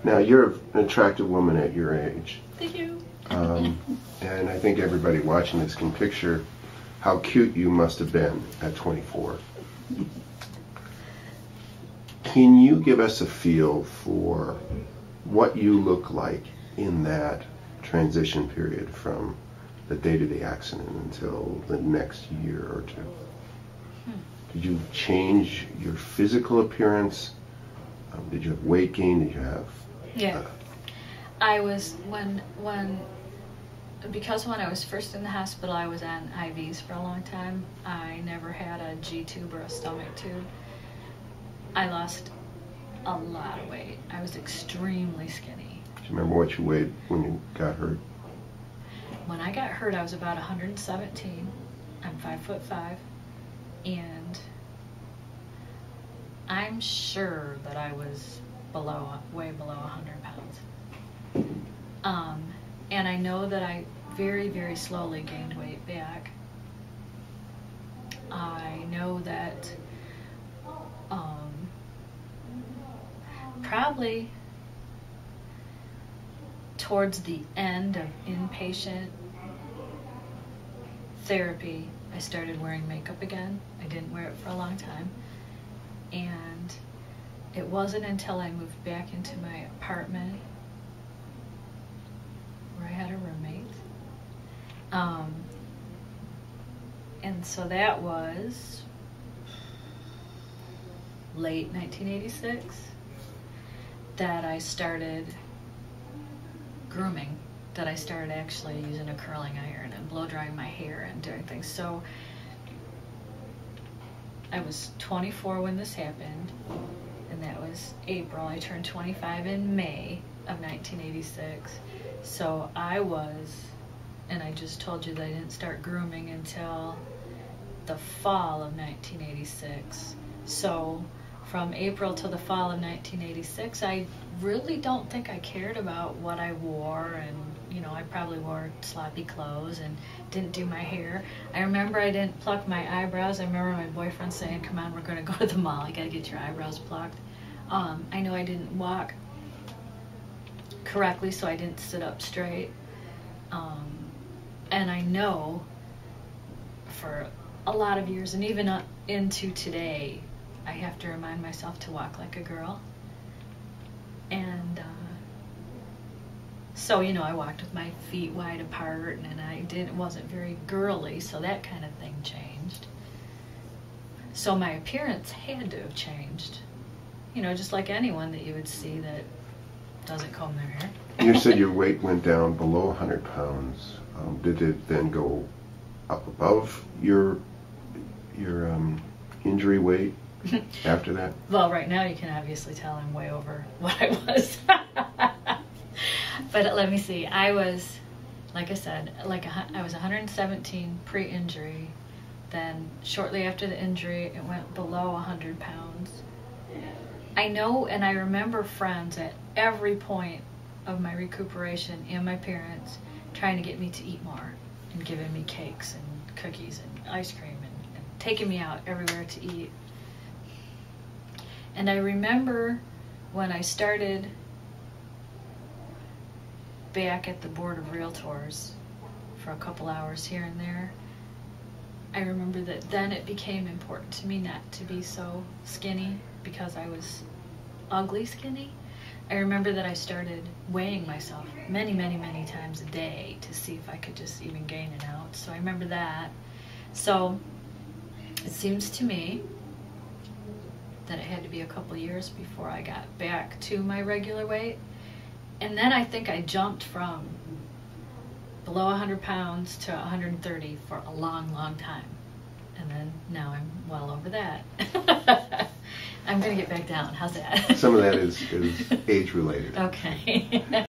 Now, you're an attractive woman at your age. Thank you. And I think everybody watching this can picture how cute you must have been at 24. Can you give us a feel for what you look like in that transition period from the date of the accident until the next year or two? Did you change your physical appearance? Did you have weight gain? Did you have... Yeah. I was, because when I was first in the hospital, I was on IVs for a long time. I never had a G-tube or a stomach tube. I lost a lot of weight. I was extremely skinny. Do you remember what you weighed when you got hurt? When I got hurt, I was about 117. I'm 5'5", and I'm sure that I was way below 100 pounds. And I know that I very, very slowly gained weight back. I know that probably towards the end of inpatient therapy, I started wearing makeup again. I didn't wear it for a long time. And it wasn't until I moved back into my apartment where I had a roommate. And so that was late 1986 that I started grooming, that I started actually using a curling iron and blow drying my hair and doing things. So I was 24 when this happened, and that was April. I turned 25 in May of 1986. So I was, and I just told you that I didn't start grooming until the fall of 1986. So from April to the fall of 1986, I really don't think I cared about what I wore, and you know, I probably wore sloppy clothes and didn't do my hair. I remember I didn't pluck my eyebrows. I remember my boyfriend saying, "Come on, we're going to go to the mall. You got to get your eyebrows plucked." I know I didn't walk correctly, so I didn't sit up straight. And I know for a lot of years, and even into today, I have to remind myself to walk like a girl. And so, you know, I walked with my feet wide apart, and I wasn't very girly, so that kind of thing changed. So my appearance had to have changed. You know, just like anyone that you would see that doesn't comb their hair. You said your weight went down below 100 pounds. Did it then go up above your injury weight after that? Well, right now you can obviously tell I'm way over what I was. But let me see. I was, like I said, I was 117 pre-injury. Then shortly after the injury, it went below 100 pounds. I know, and I remember friends at every point of my recuperation and my parents trying to get me to eat more and giving me cakes and cookies and ice cream and taking me out everywhere to eat. And I remember when I started back at the Board of Realtors for a couple hours here and there, I remember that then it became important to me not to be so skinny because I was ugly skinny. I remember that I started weighing myself many, many, many times a day to see if I could just even gain an ounce. So I remember that. So it seems to me that it had to be a couple years before I got back to my regular weight. And then I think I jumped from below 100 pounds to 130 for a long, long time. And then now I'm well over that. I'm going to get back down. How's that? Some of that is age related. Okay.